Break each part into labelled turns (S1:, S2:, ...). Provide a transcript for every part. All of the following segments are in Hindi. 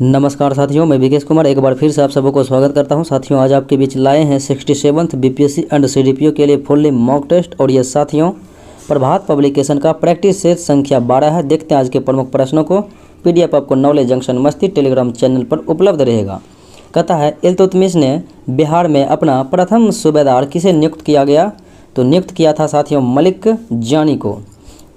S1: नमस्कार साथियों, मैं विकेश कुमार एक बार फिर से आप सबको स्वागत करता हूं। साथियों, आज आपके बीच लाए हैं 67th बीपीएससी एंड सीडीपीओ के लिए फुल्ली मॉक टेस्ट। और ये साथियों प्रभात पब्लिकेशन का प्रैक्टिस सेट संख्या 12 है। देखते हैं आज के प्रमुख प्रश्नों को। पीडीएफ आपको नॉलेज जंक्शन मस्ती टेलीग्राम चैनल पर उपलब्ध रहेगा। कहता है, इल्तुतमिश ने बिहार में अपना प्रथम सूबेदार किसे नियुक्त किया गया? तो नियुक्त किया था साथियों मलिक जानी को।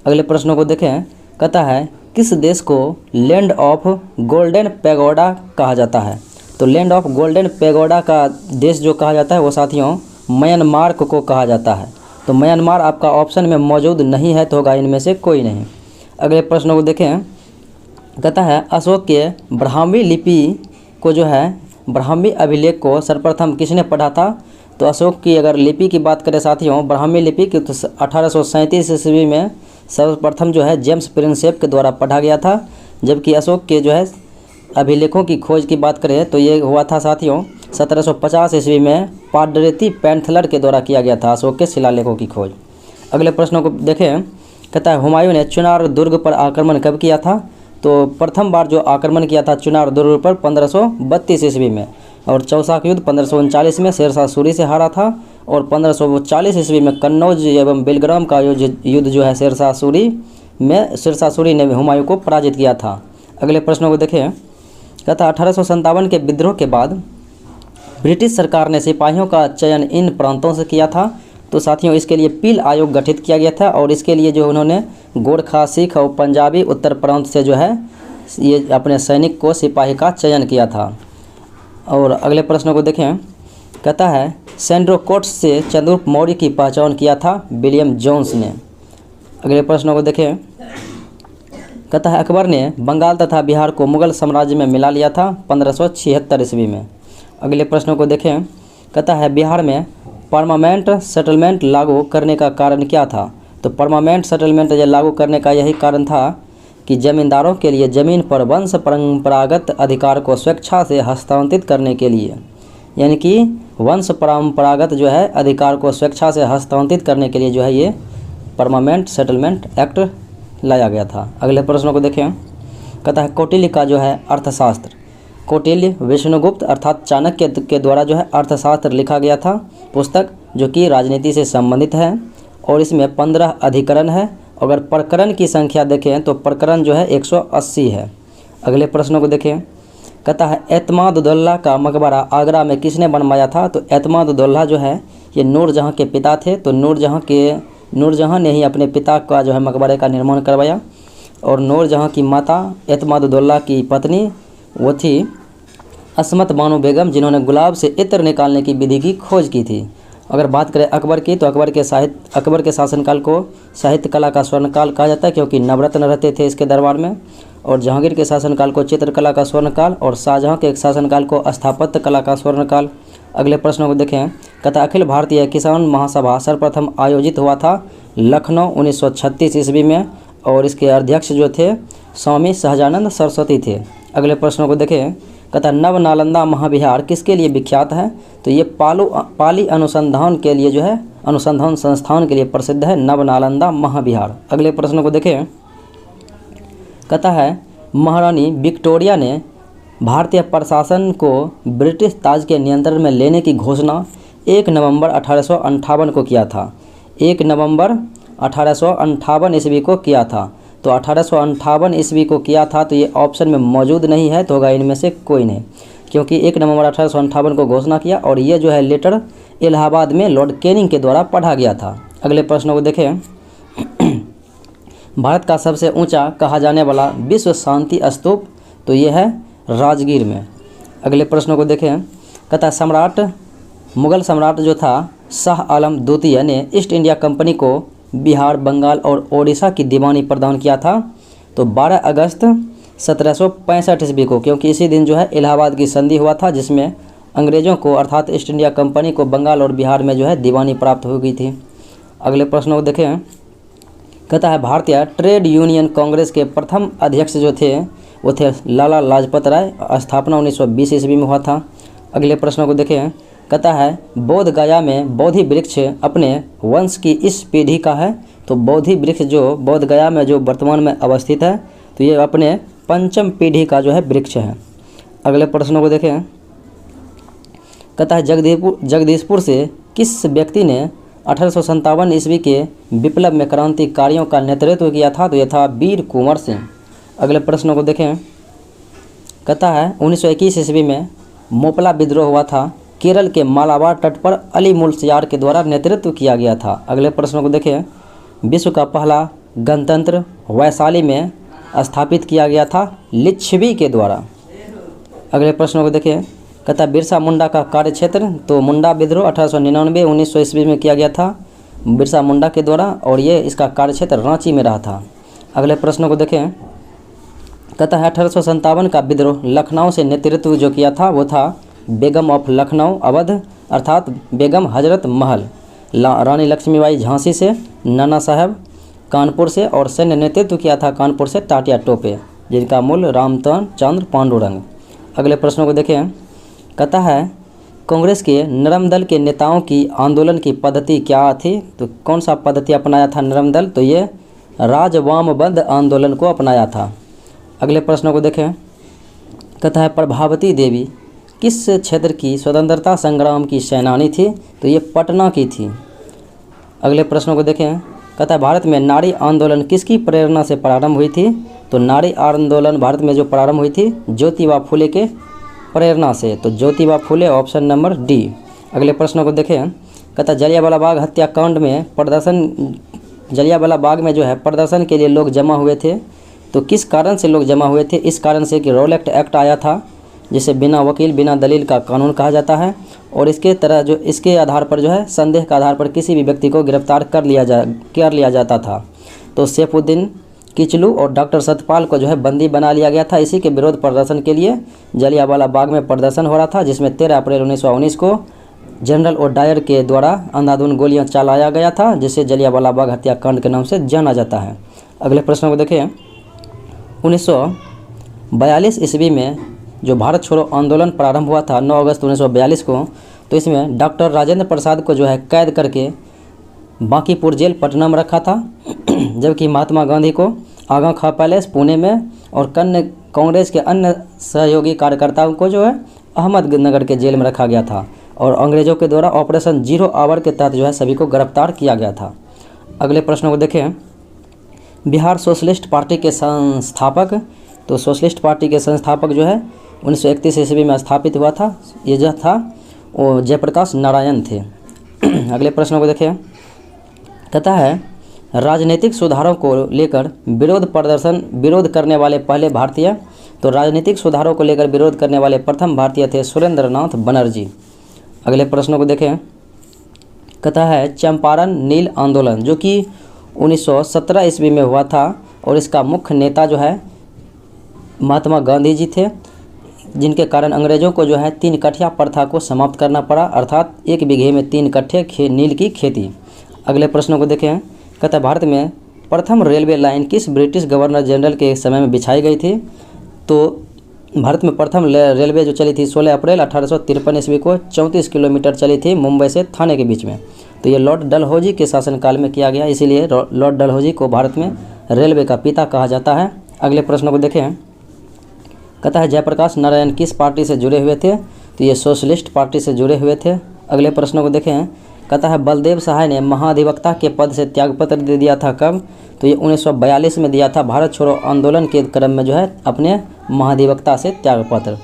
S1: अगले प्रश्नों को देखें। कहता है, किस देश को लैंड ऑफ गोल्डन पैगोडा कहा जाता है? तो लैंड ऑफ गोल्डन पैगोडा का देश जो कहा जाता है वो साथियों म्यांमार को कहा जाता है। तो म्यांमार आपका ऑप्शन में मौजूद नहीं है, तो होगा इनमें से कोई नहीं। अगले प्रश्न को देखें। कहता है, अशोक के ब्राह्मी लिपि को जो है ब्राह्मी अभिलेख को सर्वप्रथम किसने पढ़ा था? तो अशोक की अगर लिपि की बात करें साथियों ब्राह्मी लिपि की, तो 1837 ईस्वी में सर्वप्रथम जो है जेम्स प्रिंसेप के द्वारा पढ़ा गया था। जबकि अशोक के जो है अभिलेखों की खोज की बात करें तो ये हुआ था साथियों 1750 ईस्वी में पाडरेती पैंथलर के द्वारा किया गया था अशोक के शिलालेखों की खोज। अगले प्रश्नों को देखें। कहता है, हुमायूं ने चुनार दुर्ग पर आक्रमण कब किया था? तो प्रथम बार जो आक्रमण किया था चुनार दुर्ग पर 1532 ईस्वी में। और चौसाक युद्ध 1539 में शेरशाह सूरी से हारा था। और 1540 ईस्वी में कन्नौज एवं बेलग्राम का युद्ध जो है शेरशाह सूरी ने हुमायूं को पराजित किया था। अगले प्रश्नों को देखें। कहता 1857 के विद्रोह के बाद ब्रिटिश सरकार ने सिपाहियों का चयन इन प्रांतों से किया था। तो साथियों इसके लिए पील आयोग गठित किया गया था। और इसके लिए जो उन्होंने गोरखा, सिख और पंजाबी उत्तर प्रांत से जो है ये अपने सैनिक को सिपाही का चयन किया था। और अगले प्रश्न को देखें। कहता है, सैंड्रोकोट्स से चंद्रगुप्त मौर्य की पहचान किया था विलियम जोन्स ने। अगले प्रश्नों को देखें। कहता है, अकबर ने बंगाल तथा बिहार को मुगल साम्राज्य में मिला लिया था 1576 ईस्वी में। अगले प्रश्नों को देखें। कहता है, बिहार में परमानेंट सेटलमेंट लागू करने का कारण क्या था? तो परमानेंट सेटलमेंट लागू करने का यही कारण था कि जमींदारों के लिए ज़मीन पर वंश परंपरागत अधिकार को स्वेच्छा से हस्तांतरित करने के लिए, यानी कि वंश परंपरागत जो है अधिकार को स्वेच्छा से हस्तांतरित करने के लिए जो है ये परमानेंट सेटलमेंट एक्ट लाया गया था। अगले प्रश्नों को देखें। कहता है, कौटिल्य का जो है अर्थशास्त्र, कौटिल्य विष्णुगुप्त अर्थात चाणक्य के द्वारा जो है अर्थशास्त्र लिखा गया था पुस्तक, जो कि राजनीति से संबंधित है। और इसमें 15 अधिकरण है। अगर प्रकरण की संख्या देखें तो प्रकरण जो है 180 है। अगले प्रश्नों को देखें। कहता है, एतमादुद्दौला का मकबरा आगरा में किसने बनवाया था? तो एतमादुद्दौला जो है ये नूरजहाँ के पिता थे। तो नूरजहाँ ने ही अपने पिता का जो है मकबरे का निर्माण करवाया। और नूरजहाँ की माता एतमादुद्दौला की पत्नी वो थी अस्मत बानो बेगम, जिन्होंने गुलाब से इत्र निकालने की विधि की खोज की थी। अगर बात करें अकबर की, तो अकबर के शासनकाल को साहित्य कला का स्वर्णकाल कहा जाता है, क्योंकि नवरत्न रहते थे इसके दरबार में। और जहांगीर के शासनकाल को चित्रकला का स्वर्णकाल और शाहजहाँ के शासनकाल को स्थापत्य कला का स्वर्णकाल। अगले प्रश्नों को देखें। कहता अखिल भारतीय किसान महासभा सर्वप्रथम आयोजित हुआ था लखनऊ 1936 ईस्वी में। और इसके अध्यक्ष जो थे स्वामी सहजानंद सरस्वती थे। अगले प्रश्नों को देखें। कहता नव नालंदा महाविहार किसके लिए विख्यात है? तो ये पाली अनुसंधान के लिए जो है अनुसंधान संस्थान के लिए प्रसिद्ध है नव नालंदा महाविहार। अगले प्रश्न को देखें। कहता है, महारानी विक्टोरिया ने भारतीय प्रशासन को ब्रिटिश ताज के नियंत्रण में लेने की घोषणा 1 नवंबर 1858 को किया था। 1 नवंबर 1858 ईस्वी को किया था। तो 1858 ईस्वी को किया था, तो ये ऑप्शन में मौजूद नहीं है, तो होगा इनमें से कोई नहीं, क्योंकि 1 नवंबर 1858 को घोषणा किया। और ये जो है लेटर इलाहाबाद में लॉर्ड कैनिंग के द्वारा पढ़ा गया था। अगले प्रश्न को देखें। भारत का सबसे ऊंचा कहा जाने वाला विश्व शांति स्तूप, तो ये है राजगीर में। अगले प्रश्न को देखें। कहता मुगल सम्राट जो था शाह आलम द्वितीय ने ईस्ट इंडिया कंपनी को बिहार, बंगाल और ओडिशा की दीवानी प्रदान किया था। तो 12 अगस्त 1765 ईस्वी को, क्योंकि इसी दिन जो है इलाहाबाद की संधि हुआ था, जिसमें अंग्रेज़ों को अर्थात ईस्ट इंडिया कंपनी को बंगाल और बिहार में जो है दीवानी प्राप्त हो गई थी। अगले प्रश्न को देखें। कहता है, भारतीय ट्रेड यूनियन कांग्रेस के प्रथम अध्यक्ष जो थे वो थे लाला लाजपत राय। स्थापना 1920 ईस्वी में हुआ था। अगले प्रश्न को देखें। कहता है, बोध गया में बोधि वृक्ष अपने वंश की इस पीढ़ी का है। तो बोधि वृक्ष जो बोध गया में जो वर्तमान में अवस्थित है, तो ये अपने पंचम पीढ़ी का जो है वृक्ष है। अगले प्रश्नों को देखें। कहता है जगदीशपुर से किस व्यक्ति ने 1857 ईस्वी के विप्लव में क्रांतिकारियों का नेतृत्व किया था? तो यह था वीर कुंवर सिंह। अगले प्रश्नों को देखें। कहता है 1921 ईस्वी में मोपला विद्रोह हुआ था, केरल के मालाबार तट पर अली मुल्सियार के द्वारा नेतृत्व किया गया था। अगले प्रश्नों को देखें। विश्व का पहला गणतंत्र वैशाली में स्थापित किया गया था लिच्छवी के द्वारा। अगले प्रश्नों को देखें। कहता है बिरसा मुंडा का कार्यक्षेत्र, तो मुंडा विद्रोह 1899 1900 ईस्वी में किया गया था बिरसा मुंडा के द्वारा, और ये इसका कार्यक्षेत्र रांची में रहा था। अगले प्रश्नों को देखें। कहता है 1857 का विद्रोह लखनऊ से नेतृत्व जो किया था वो था बेगम ऑफ लखनऊ अवध अर्थात बेगम हजरत महल, रानी लक्ष्मीबाई झांसी से, नाना साहब कानपुर से, और सैन्य नेतृत्व किया था कानपुर से टाटिया टोपे, जिनका मूल रामचंद्र पांडुरंग। अगले प्रश्नों को देखें। कहता है कांग्रेस के नरम दल के नेताओं की आंदोलन की पद्धति क्या थी? तो कौन सा पद्धति अपनाया था नरम दल? तो ये राजवामबंद आंदोलन को अपनाया था। अगले प्रश्नों को देखें। कहता है प्रभावती देवी किस क्षेत्र की स्वतंत्रता संग्राम की सेनानी थी? तो ये पटना की थी। अगले प्रश्नों को देखें। कहता है भारत में नारी आंदोलन किसकी प्रेरणा से प्रारंभ हुई थी? तो नारी आंदोलन भारत में जो प्रारंभ हुई थी ज्योतिबा फुले के प्रेरणा से, तो Jyotiba Phule option number D. अगले प्रश्नों को देखें। कहता है जलियांवाला बाग हत्याकांड में जलियांवाला बाग में जो है प्रदर्शन के लिए लोग जमा हुए थे, तो किस कारण से लोग जमा हुए थे? इस कारण से कि रॉलेट एक्ट आया था, जिसे बिना वकील बिना दलील का कानून कहा जाता है, और इसके आधार पर जो है संदेह के आधार पर किसी भी व्यक्ति को गिरफ्तार कर लिया जाता था। तो सैफुद्दीन किचलू और डॉक्टर सतपाल को जो है बंदी बना लिया गया था। इसी के विरोध प्रदर्शन के लिए जलियांवाला बाग में प्रदर्शन हो रहा था, जिसमें 13 अप्रैल 1919 को जनरल ओडायर के द्वारा अंधाधुंध गोलियां चलाया गया था, जिसे जलियांवाला बाग हत्याकांड के नाम से जाना जाता है। अगले प्रश्न को देखें। 1942 ईस्वी में जो भारत छोड़ो आंदोलन प्रारंभ हुआ था 9 अगस्त 1942 को, तो इसमें डॉक्टर राजेंद्र प्रसाद को जो है कैद करके बांकीपुर जेल पटना में रखा था, जबकि महात्मा गांधी को आगा खां पैलेस पुणे में और कांग्रेस के अन्य सहयोगी कार्यकर्ताओं को जो है अहमदनगर के जेल में रखा गया था, और अंग्रेजों के द्वारा ऑपरेशन 0 आवर के तहत जो है सभी को गिरफ्तार किया गया था। अगले प्रश्नों को देखें। बिहार सोशलिस्ट पार्टी के संस्थापक, तो सोशलिस्ट पार्टी के संस्थापक जो है 1931 ईस्वी में स्थापित हुआ था, ये जो था वो जयप्रकाश नारायण थे। अगले प्रश्नों को देखें। कहता है राजनीतिक सुधारों को लेकर विरोध करने वाले पहले भारतीय, तो राजनीतिक सुधारों को लेकर विरोध करने वाले प्रथम भारतीय थे सुरेंद्रनाथ बनर्जी। अगले प्रश्नों को देखें। कहता है चंपारण नील आंदोलन जो कि 1917 ईस्वी में हुआ था, और इसका मुख्य नेता जो है महात्मा गांधी जी थे, जिनके कारण अंग्रेजों को जो है 3 कठिया प्रथा को समाप्त करना पड़ा, अर्थात 1 बीघे में 3 कट्ठे नील की खेती। अगले प्रश्नों को देखें। कहता है भारत में प्रथम रेलवे लाइन किस ब्रिटिश गवर्नर जनरल के समय में बिछाई गई थी? तो भारत में प्रथम रेलवे जो चली थी 16 अप्रैल 1853 ईस्वी को 34 किलोमीटर चली थी मुंबई से थाने के बीच में, तो ये लॉर्ड डलहौजी के शासनकाल में किया गया, इसीलिए लॉर्ड डलहौजी को भारत में रेलवे का पिता कहा जाता है। अगले प्रश्नों को देखें। कहता है जयप्रकाश नारायण किस पार्टी से जुड़े हुए थे? तो ये सोशलिस्ट पार्टी से जुड़े हुए थे। अगले प्रश्नों को देखें। कहता है बलदेव सहाय ने महाधिवक्ता के पद से त्यागपत्र दे दिया था कब? तो ये 1942 में दिया था, भारत छोड़ो आंदोलन के क्रम में जो है अपने महाधिवक्ता से त्यागपत्र।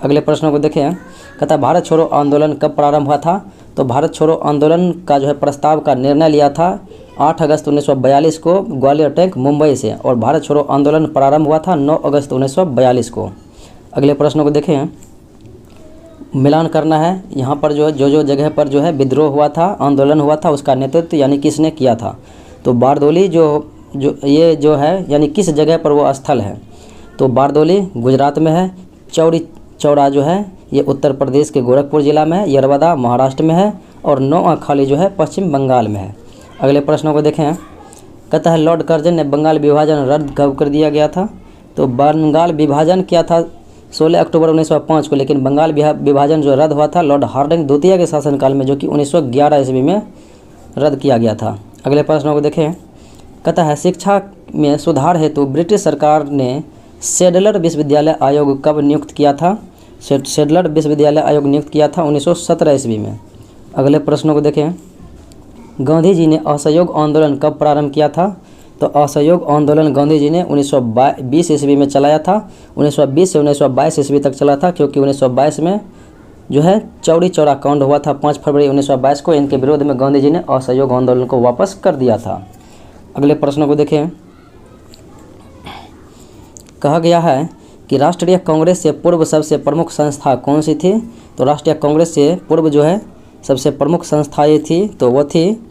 S1: अगले प्रश्नों को देखें। कहता है भारत छोड़ो आंदोलन कब प्रारंभ हुआ था? तो भारत छोड़ो आंदोलन का जो है प्रस्ताव का निर्णय लिया था 8 अगस्त 1942 को ग्वालियर टैंक मुंबई से, और भारत छोड़ो आंदोलन प्रारंभ हुआ था 9 अगस्त 1942 को। अगले प्रश्नों को देखें। मिलान करना है यहाँ पर जो जगह पर जो है विद्रोह हुआ था, आंदोलन हुआ था, उसका नेतृत्व यानी किसने किया था? तो बारदोली ये जो है यानी किस जगह पर वो स्थल है? तो बारदोली गुजरात में है, चौरी चौड़ा जो है ये उत्तर प्रदेश के गोरखपुर जिला में है, यरवदा महाराष्ट्र में है, और नौखाली जो है पश्चिम बंगाल में है। अगले प्रश्नों को देखें। कहता है लॉर्ड कर्जन ने बंगाल विभाजन रद्द कब कर दिया गया था? तो बंगाल विभाजन किया था 16 अक्टूबर 1905 को, लेकिन बंगाल विभाजन जो रद्द हुआ था लॉर्ड हार्डिंग द्वितीय के शासनकाल में, जो कि 1911 ईस्वी में रद्द किया गया था। अगले प्रश्नों को देखें। कहता है शिक्षा में सुधार हेतु ब्रिटिश सरकार ने सेडलर विश्वविद्यालय आयोग कब नियुक्त किया था? सेडलर विश्वविद्यालय आयोग नियुक्त किया था 1917 ईस्वी में। अगले प्रश्नों को देखें। गांधी जी ने असहयोग आंदोलन कब प्रारंभ किया था? तो असहयोग आंदोलन गांधी जी ने 1920 ईस्वी में चलाया था। 1920 से 1922 ईस्वी तक चला था, क्योंकि 1922 में जो है चौरी चौरा कांड हुआ था 5 फरवरी 1922 को। इनके विरोध में गांधी जी ने असहयोग आंदोलन को वापस कर दिया था। अगले प्रश्न को देखें। कहा गया है कि राष्ट्रीय कांग्रेस से पूर्व सबसे प्रमुख संस्था कौन सी थी? तो राष्ट्रीय कांग्रेस से पूर्व जो है सबसे प्रमुख संस्था ये थी, तो वो थी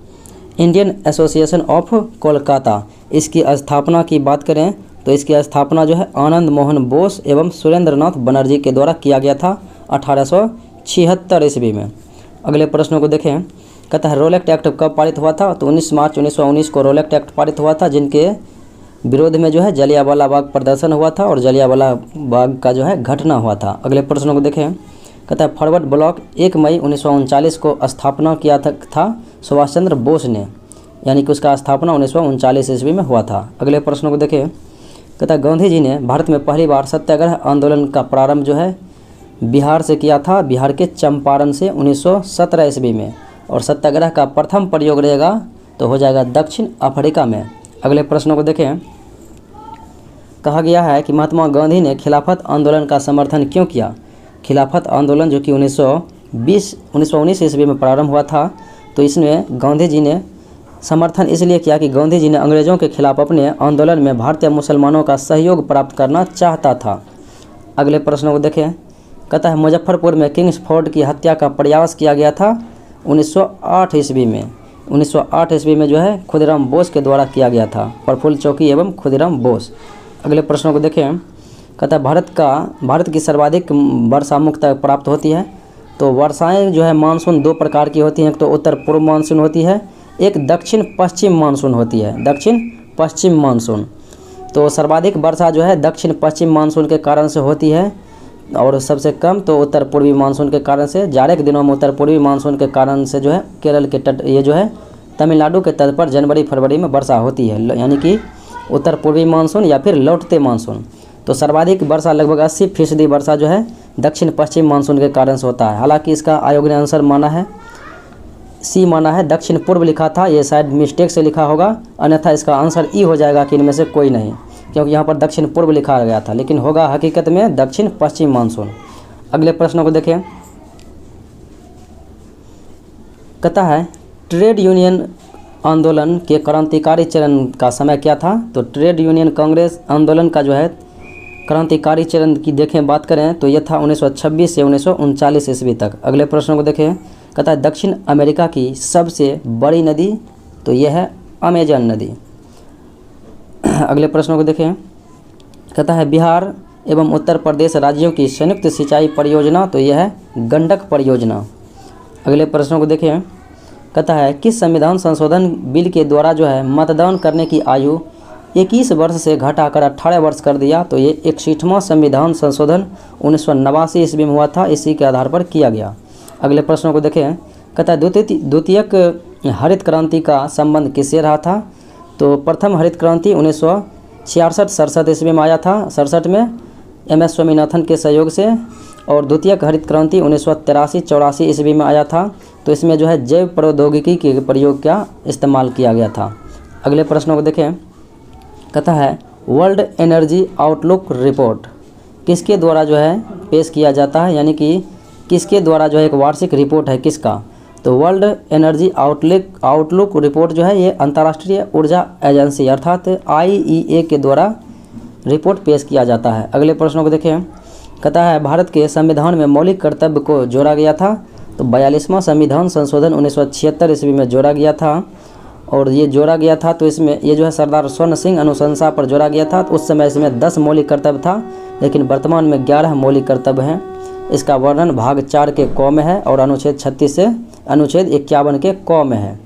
S1: इंडियन एसोसिएशन ऑफ कोलकाता। इसकी स्थापना की बात करें तो इसकी स्थापना जो है आनंद मोहन बोस एवं सुरेंद्रनाथ बनर्जी के द्वारा किया गया था 1876 ईस्वी में। अगले प्रश्नों को देखें। कहता है रोलेक्ट एक्ट कब पारित हुआ था? तो 19 मार्च 1919 को रोलेक्ट एक्ट पारित हुआ था, जिनके विरोध में जो है जलियांवाला बाग प्रदर्शन हुआ था और जलियांवाला बाग का जो है घटना हुआ था। अगले प्रश्नों को देखें। कहता है फॉरवर्ड ब्लॉक 1 मई 1939 को स्थापना किया था सुभाष चंद्र बोस ने, यानी कि उसका स्थापना 1939 ईस्वी में हुआ था। अगले प्रश्नों को देखें। कहता है गांधी जी ने भारत में पहली बार सत्याग्रह आंदोलन का प्रारंभ जो है बिहार से किया था, बिहार के चंपारण से 1917 ईस्वी में। और सत्याग्रह का प्रथम प्रयोग रहेगा तो हो जाएगा दक्षिण अफ्रीका में। अगले प्रश्नों को देखें। कहा गया है कि महात्मा गांधी ने खिलाफत आंदोलन का समर्थन क्यों किया? खिलाफत आंदोलन जो कि 1919 ईस्वी में प्रारंभ हुआ था, तो इसमें गांधी जी ने समर्थन इसलिए किया कि गांधी जी ने अंग्रेज़ों के खिलाफ अपने आंदोलन में भारतीय मुसलमानों का सहयोग प्राप्त करना चाहता था। अगले प्रश्नों को देखें। कहता है मुजफ्फरपुर में किंग्स फोर्ड की हत्या का प्रयास किया गया था 1908 ईस्वी में। 1908 ईस्वी में जो है खुदीराम बोस के द्वारा किया गया था, प्रफुल्ल चौकी एवं खुदीराम बोस। अगले प्रश्नों को देखें। कहता है भारत की सर्वाधिक वर्षा मुख्यतः प्राप्त होती है। तो वर्षाएं जो है मानसून 2 प्रकार की होती हैं, एक तो उत्तर पूर्व मानसून होती है, एक दक्षिण पश्चिम मानसून होती है, दक्षिण पश्चिम मानसून। तो सर्वाधिक वर्षा जो है दक्षिण पश्चिम मानसून के कारण से होती है और सबसे कम तो उत्तर पूर्वी मानसून के कारण से। जाड़े के दिनों में उत्तर पूर्वी मानसून के कारण से जो है केरल के तट, ये जो है तमिलनाडु के तट पर जनवरी फरवरी में वर्षा होती है, यानी कि उत्तर पूर्वी मानसून या फिर लौटते मानसून। तो सर्वाधिक वर्षा लगभग 80% वर्षा जो है दक्षिण पश्चिम मानसून के कारण से होता है। हालांकि इसका आयोग ने आंसर माना है सी माना है, दक्षिण पूर्व लिखा था, ये शायद मिस्टेक से लिखा होगा, अन्यथा इसका आंसर ई हो जाएगा कि इनमें से कोई नहीं, क्योंकि यहाँ पर दक्षिण पूर्व लिखा गया था, लेकिन होगा हकीकत में दक्षिण पश्चिम मानसून। अगले प्रश्नों को देखें। कहता है ट्रेड यूनियन आंदोलन के क्रांतिकारी चरण का समय क्या था? तो ट्रेड यूनियन कांग्रेस आंदोलन का जो है क्रांतिकारी चरण की देखें बात करें तो यह था 1926 से 1939 ईस्वी तक। अगले प्रश्नों को देखें। कहता है दक्षिण अमेरिका की सबसे बड़ी नदी, तो यह है अमेजन नदी। अगले प्रश्नों को देखें। कहता है बिहार एवं उत्तर प्रदेश राज्यों की संयुक्त सिंचाई परियोजना, तो यह है गंडक परियोजना। अगले प्रश्नों को देखें। कहता है किस संविधान संशोधन बिल के द्वारा जो है मतदान करने की आयु 21 वर्ष से घटाकर 18 वर्ष कर दिया? तो ये 61वां संविधान संशोधन 1989 ईस्वी में हुआ था, इसी के आधार पर किया गया। अगले प्रश्नों को देखें। कहता है द्वितीयक हरित क्रांति का संबंध किससे रहा था? तो प्रथम हरित क्रांति 1966-67 ईस्वी में आया था, 67 में MS स्वामीनाथन के सहयोग से, और द्वितीयक हरित क्रांति 1983-84 ईस्वी में आया था। तो इसमें जो है जैव प्रौद्योगिकी के प्रयोग का इस्तेमाल किया गया था। अगले प्रश्नों को देखें। कहता है वर्ल्ड एनर्जी आउटलुक रिपोर्ट किसके द्वारा जो है पेश किया जाता है, यानी कि किसके द्वारा जो है एक वार्षिक रिपोर्ट है किसका? तो वर्ल्ड एनर्जी आउटलुक रिपोर्ट जो है ये अंतर्राष्ट्रीय ऊर्जा एजेंसी अर्थात IEA के द्वारा रिपोर्ट पेश किया जाता है। अगले प्रश्नों को देखें। कहता है भारत के संविधान में मौलिक कर्तव्य को जोड़ा गया था। तो 42वां संविधान संशोधन 1976 ईस्वी में जोड़ा गया था, और ये जोड़ा गया था तो इसमें ये जो है सरदार स्वर्ण सिंह अनुशंसा पर जोड़ा गया था। तो उस समय इसमें 10 मौलिक कर्तव्य था, लेकिन वर्तमान में 11 मौलिक कर्तव्य हैं। इसका वर्णन भाग 4 के क में है और अनुच्छेद 36 से अनुच्छेद 51 के क में है।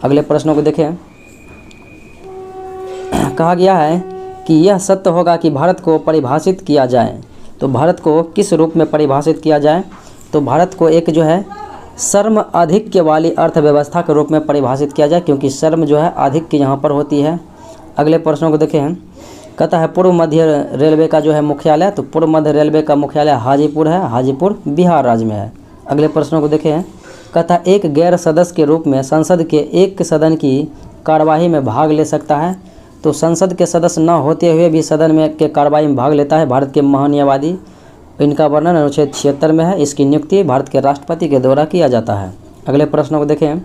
S1: अगले प्रश्नों को देखें। कहा गया है कि यह सत्य होगा कि भारत को परिभाषित किया जाए। तो भारत को किस रूप में परिभाषित किया जाए? तो भारत को एक जो है श्रम आधिक्य वाली अर्थव्यवस्था के रूप में परिभाषित किया जाए, क्योंकि श्रम जो है आधिक्य यहाँ पर होती है। अगले प्रश्नों को देखें। कहता है पूर्व मध्य रेलवे का जो है मुख्यालय, तो पूर्व मध्य रेलवे का मुख्यालय हाजीपुर है, हाजीपुर बिहार राज्य में है। अगले प्रश्नों को देखें। कहता है एक गैर सदस्य के रूप में संसद के एक सदन की कार्यवाही में भाग ले सकता है। तो संसद के सदस्य न होते हुए भी सदन में के कार्यवाही में भाग लेता है भारत के महान्यायवादी। इनका वर्णन अनुच्छेद 76 में है। इसकी नियुक्ति भारत के राष्ट्रपति के द्वारा किया जाता है। अगले प्रश्नों को देखें।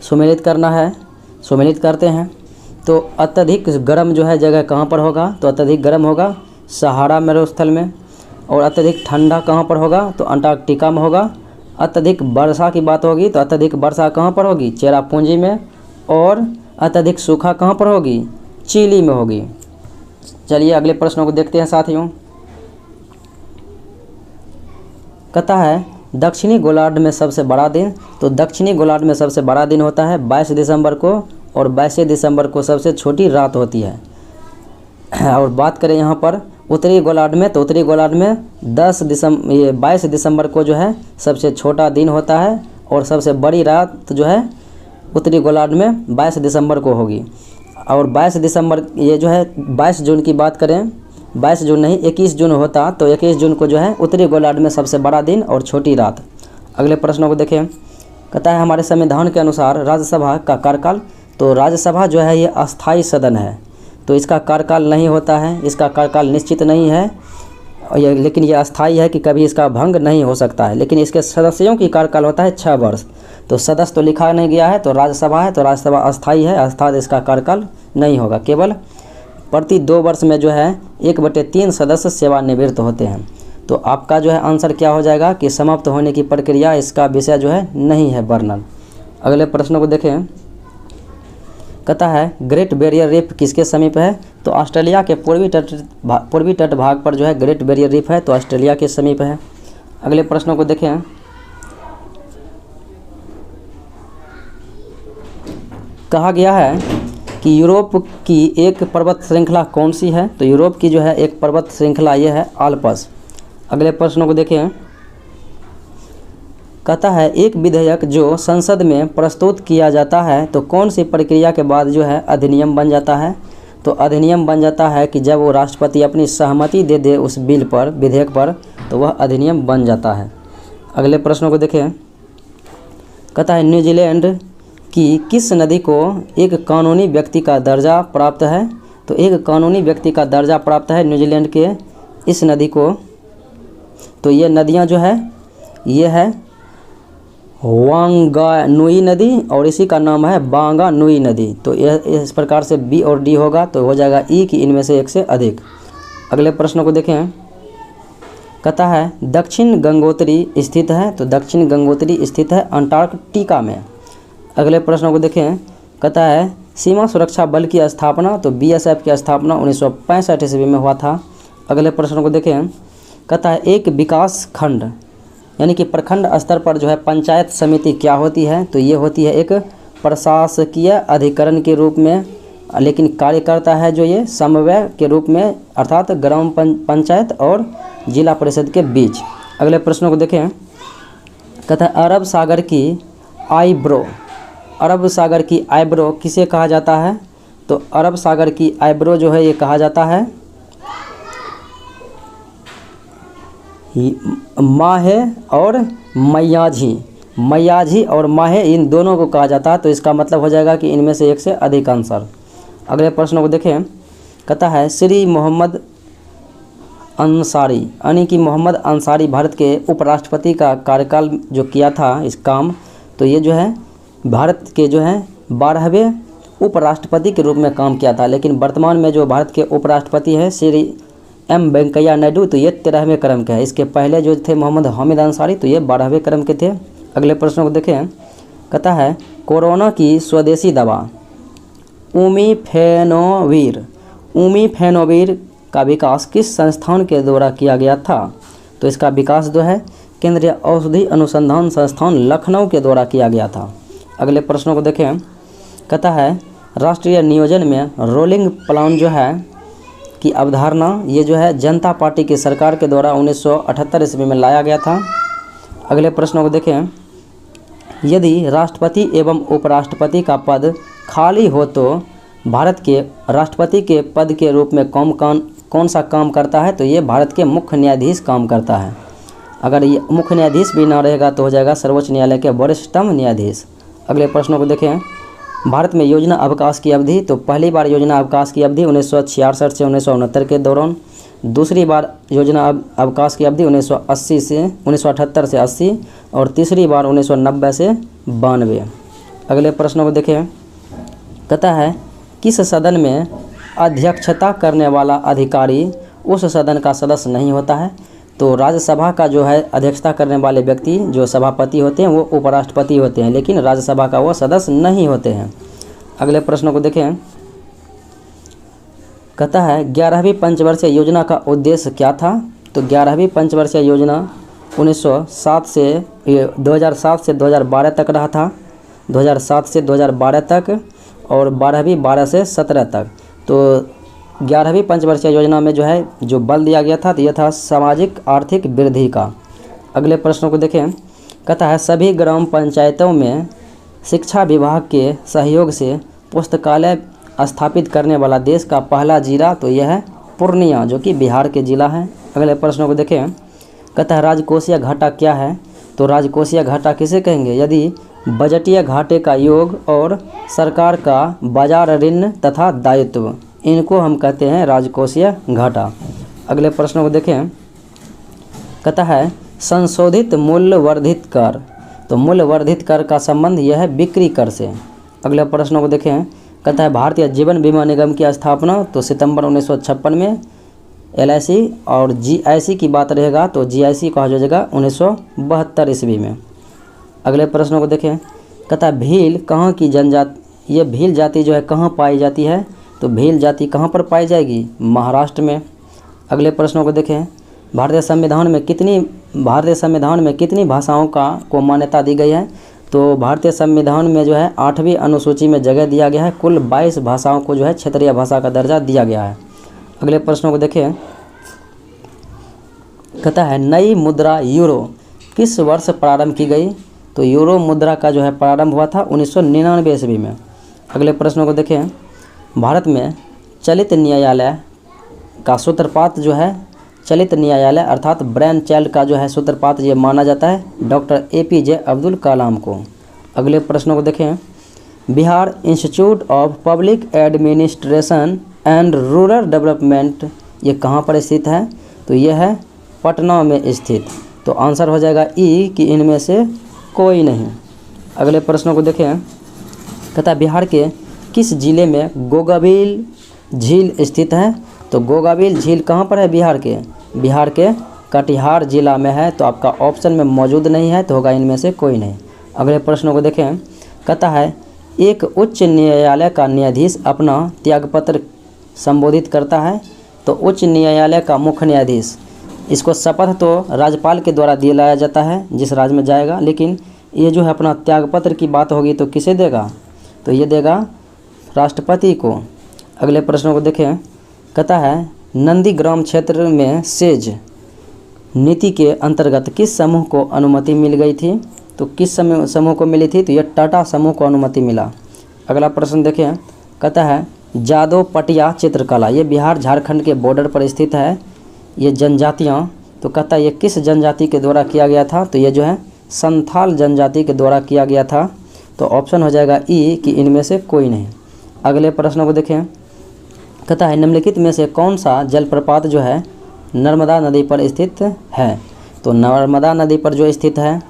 S1: सुमेलित करना है, सुमेलित करते हैं। तो अत्यधिक गर्म जो है जगह कहाँ पर होगा, तो अत्यधिक गर्म होगा सहारा मरुस्थल में। और अत्यधिक ठंडा कहाँ पर होगा, तो अंटार्कटिका में होगा। अत्यधिक वर्षा की बात होगी तो अत्यधिक वर्षा कहाँ पर होगी, चेरापूंजी में। और अत्यधिक सूखा कहाँ पर होगी, चिली में होगी। चलिए अगले प्रश्नों को देखते हैं साथियों। कहता है दक्षिणी गोलार्ध में सबसे बड़ा दिन, तो दक्षिणी गोलार्ध में सबसे बड़ा दिन होता है 22 दिसंबर को, और 22 दिसंबर को सबसे छोटी रात होती है। और बात करें यहाँ पर उत्तरी गोलार्ध में, तो उत्तरी गोलार्ध में 22 दिसंबर को जो है सबसे छोटा दिन होता है, और सबसे बड़ी रात जो है उत्तरी गोलार्ध में 22 दिसंबर को होगी। और 22 दिसंबर ये जो है 22 जून की बात करें, 22 जून नहीं 21 जून होता, तो 21 जून को जो है उत्तरी गोलार्ध में सबसे बड़ा दिन और छोटी रात। अगले प्रश्नों को देखें। कहता है हमारे संविधान के अनुसार राज्यसभा का कार्यकाल, तो राज्यसभा जो है ये अस्थाई सदन है, तो इसका कार्यकाल नहीं होता है, इसका कार्यकाल निश्चित नहीं है, लेकिन ये अस्थाई है कि कभी इसका भंग नहीं हो सकता है। लेकिन इसके सदस्यों की कार्यकाल होता है 6 वर्ष। तो सदस्य तो लिखा नहीं गया है, तो राज्यसभा है, तो राज्यसभा अस्थाई है, अर्थात इसका कार्यकाल नहीं होगा। केवल प्रति 2 वर्ष में जो है 1/3 सदस्य सेवानिवृत्त होते हैं। तो आपका जो है आंसर क्या हो जाएगा कि समाप्त होने की प्रक्रिया, इसका विषय जो है नहीं है वर्णन। अगले प्रश्नों को देखें। कहता है ग्रेट बैरियर रीफ किसके समीप है, तो ऑस्ट्रेलिया के पूर्वी तट भाग पर जो है ग्रेट बैरियर रीफ है, तो ऑस्ट्रेलिया के समीप है। अगले प्रश्नों को देखें। कहा गया है कि यूरोप की एक पर्वत श्रृंखला कौन सी है, तो यूरोप की जो है एक पर्वत श्रृंखला ये है आल्प्स। अगले प्रश्नों को देखें। कहता है एक विधेयक जो संसद में प्रस्तुत किया जाता है तो कौन सी प्रक्रिया के बाद जो है अधिनियम बन जाता है, तो अधिनियम बन जाता है कि जब वो राष्ट्रपति अपनी सहमति दे दे उस बिल पर, विधेयक पर, तो वह अधिनियम बन जाता है। अगले प्रश्नों को देखें। कहता है न्यूजीलैंड की किस नदी को एक कानूनी व्यक्ति का दर्जा प्राप्त है, तो एक कानूनी व्यक्ति का दर्जा प्राप्त है न्यूजीलैंड के इस नदी को। तो ये नदियां जो है ये है वांगानुई नदी, और इसी का नाम है बांगानुई नदी। तो यह इस प्रकार से बी और डी होगा, तो हो जाएगा ई कि इनमें से एक से अधिक। अगले प्रश्नों को देखें। कहता है दक्षिण गंगोत्री स्थित है, तो दक्षिण गंगोत्री स्थित है अंटार्कटिका में। अगले प्रश्नों को देखें। कहता है सीमा सुरक्षा बल की स्थापना, तो बीएसएफ की स्थापना 1965 ईस्वी में हुआ था। अगले प्रश्नों को देखें। कहता है एक विकास खंड यानी कि प्रखंड स्तर पर जो है पंचायत समिति क्या होती है, तो ये होती है एक प्रशासकीय अधिकरण के रूप में, लेकिन कार्य करता है जो ये समन्वय के रूप में, अर्थात ग्राम पंचायत और जिला परिषद के बीच। अगले प्रश्नों को देखें। कहता है अरब सागर की आईब्रो, अरब सागर की आईब्रो किसे कहा जाता है, तो अरब सागर की आईब्रो जो है ये कहा जाता है माहे और मयाझी, मयाझी और माहे, इन दोनों को कहा जाता है। तो इसका मतलब हो जाएगा कि इनमें से एक से अधिक आंसर। अगले प्रश्नों को देखें। कहता है श्री मोहम्मद अंसारी यानी कि मोहम्मद अंसारी भारत के उपराष्ट्रपति का कार्यकाल जो किया था इस काम, तो ये जो है भारत के जो है 12वें उपराष्ट्रपति के रूप में काम किया था। लेकिन वर्तमान में जो भारत के उपराष्ट्रपति हैं श्री एम वेंकैया नायडू, तो ये 13वें क्रम के हैं। इसके पहले जो थे मोहम्मद हामिद अंसारी, तो ये 12वें क्रम के थे। अगले प्रश्नों को देखें। कहता है कोरोना की स्वदेशी दवा उमीफेनोवीर का विकास किस संस्थान के द्वारा किया गया था, तो इसका विकास जो है केंद्रीय औषधि अनुसंधान संस्थान लखनऊ के द्वारा किया गया था। अगले प्रश्नों को देखें। कहता है राष्ट्रीय नियोजन में रोलिंग प्लान जो है की अवधारणा, ये जो है जनता पार्टी की सरकार के द्वारा 1978 ईस्वी में लाया गया था। अगले प्रश्नों को देखें। यदि राष्ट्रपति एवं उपराष्ट्रपति का पद खाली हो तो भारत के राष्ट्रपति के पद के रूप में कौन सा काम करता है? तो ये भारत के मुख्य न्यायाधीश काम करता है। अगर ये मुख्य न्यायाधीश भी ना रहेगा तो हो जाएगा सर्वोच्च न्यायालय के वरिष्ठतम न्यायाधीश। अगले प्रश्नों को देखें। भारत में योजना अवकाश की अवधि, तो पहली बार योजना अवकाश की अवधि 1966 से 1969 के दौरान, दूसरी बार योजना अवकाश की अवधि 1978 से 80 और तीसरी बार 1990 से 92। अगले प्रश्नों को देखें। कहता है किस सदन में अध्यक्षता करने वाला अधिकारी उस सदन का सदस्य नहीं होता है? तो राज्यसभा का जो है अध्यक्षता करने वाले व्यक्ति जो सभापति होते हैं वो उपराष्ट्रपति होते हैं, लेकिन राज्यसभा का वो सदस्य नहीं होते हैं। अगले प्रश्नों को देखें। कहता है 11वीं पंचवर्षीय योजना का उद्देश्य क्या था? तो 11वीं पंचवर्षीय योजना 2007 से 2012 तक रहा था, 2007 से 2012 तक, और 12 से 17 तक। तो 11वीं पंचवर्षीय योजना में जो है जो बल दिया गया था तो यह था सामाजिक आर्थिक वृद्धि का। अगले प्रश्नों को देखें। कहता है सभी ग्राम पंचायतों में शिक्षा विभाग के सहयोग से पुस्तकालय स्थापित करने वाला देश का पहला जिला, तो यह है पूर्णिया, जो कि बिहार के जिला है। अगले प्रश्नों को देखें। कहता है राजकोषीय घाटा क्या है? तो राजकोषीय घाटा किसे कहेंगे? यदि बजटीय घाटे का योग और सरकार का बाजार ऋण तथा दायित्व, इनको हम कहते हैं राजकोषीय घाटा। अगले प्रश्नों को देखें। कहता है संशोधित मूल्य वर्धित कर, तो मूल्य वर्धित कर का संबंध यह है बिक्री कर से। अगले प्रश्नों को देखें। कहता है भारतीय जीवन बीमा निगम की स्थापना, तो सितंबर 1956 में। LIC और GIC की बात रहेगा तो GIC कहा जाएगा 1972 ईस्वी में। अगले प्रश्नों को देखें। कहता है भील कहाँ की जनजाति, ये भील जाति जो है कहाँ पाई जाती है? तो भील जाति कहाँ पर पाई जाएगी? महाराष्ट्र में। अगले प्रश्नों को देखें। भारतीय संविधान में कितनी भाषाओं को मान्यता दी गई है? तो भारतीय संविधान में जो है 8वीं अनुसूची में जगह दिया गया है, कुल 22 भाषाओं को जो है क्षेत्रीय भाषा का दर्जा दिया गया है। अगले प्रश्नों को देखें। कहता है नई मुद्रा यूरो किस वर्ष प्रारंभ की गई? तो यूरो मुद्रा का जो है प्रारंभ हुआ था 1999 ईस्वी में। अगले प्रश्नों को देखें। भारत में चलित न्यायालय का सूत्रपात जो है, चलित न्यायालय अर्थात ब्रेन चाइल्ड का जो है सूत्रपात ये माना जाता है डॉक्टर APJ अब्दुल कलाम को। अगले प्रश्नों को देखें। Bihar institute of public administration and rural development ये कहाँ पर स्थित है? तो यह है पटना में स्थित। तो आंसर हो जाएगा ई कि इनमें से कोई नहीं। अगले प्रश्नों को देखें। कहता है बिहार के किस जिले में गोगाबिल झील स्थित है? तो गोगाबिल झील कहाँ पर है? बिहार के कटिहार जिला में है। तो आपका ऑप्शन में मौजूद नहीं है, तो होगा इनमें से कोई नहीं। अगले प्रश्नों को देखें। कहता है एक उच्च न्यायालय का न्यायाधीश अपना त्यागपत्र संबोधित करता है, तो उच्च न्यायालय का मुख्य न्यायाधीश, इसको शपथ तो राज्यपाल के द्वारा दिलाया जाता है जिस राज्य में जाएगा, लेकिन ये जो है अपना त्यागपत्र की बात होगी तो किसे देगा? तो ये देगा राष्ट्रपति को। अगले प्रश्नों को देखें। कहता है नंदीग्राम क्षेत्र में सेज नीति के अंतर्गत किस समूह को अनुमति मिल गई थी? तो किस समूह को मिली थी? तो यह टाटा समूह को अनुमति मिला। अगला प्रश्न देखें। कहता है जादव पटिया चित्रकला, ये बिहार झारखंड के बॉर्डर पर स्थित है। ये जनजातियाँ, तो कहता है ये किस जनजाति के द्वारा किया गया था? तो ये जो है संथाल जनजाति के द्वारा किया गया था। तो ऑप्शन हो जाएगा ई कि इनमें से कोई नहीं। अगले प्रश्नों को देखें। कहता है निम्नलिखित में से कौन सा जलप्रपात जो है नर्मदा नदी पर स्थित है? तो नर्मदा नदी पर जो स्थित है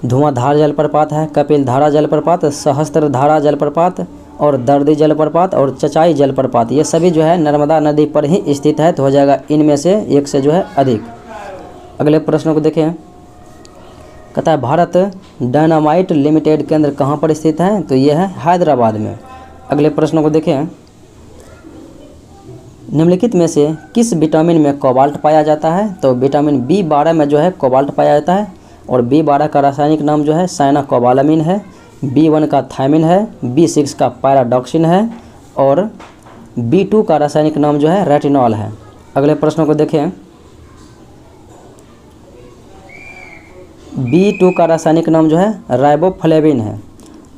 S1: धुआंधार जलप्रपात है, कपिलधारा जलप्रपात, सहस्त्रधारा जलप्रपात और दर्दी जलप्रपात और चचाई जलप्रपात, ये सभी जो है नर्मदा नदी पर ही स्थित है। तो हो जाएगा इनमें से एक से जो है अधिक। अगले प्रश्नों को देखें। कहता है भारत डायनामाइट लिमिटेड केंद्र कहाँ पर स्थित है? तो यह है हैदराबाद में। अगले प्रश्नों को देखें। निम्नलिखित में से किस विटामिन में कोबाल्ट पाया जाता है? तो विटामिन B12 में जो है कोबाल्ट पाया जाता है, और B12 का रासायनिक नाम जो है साइनाकोबालामिन है, B1 का थायमिन है, B6 का पैराडॉक्सिन है और B2 का रासायनिक नाम जो है रेटिनॉल है। अगले प्रश्नों को देखें। B2 का रासायनिक नाम जो है राइबोफ्लेविन है।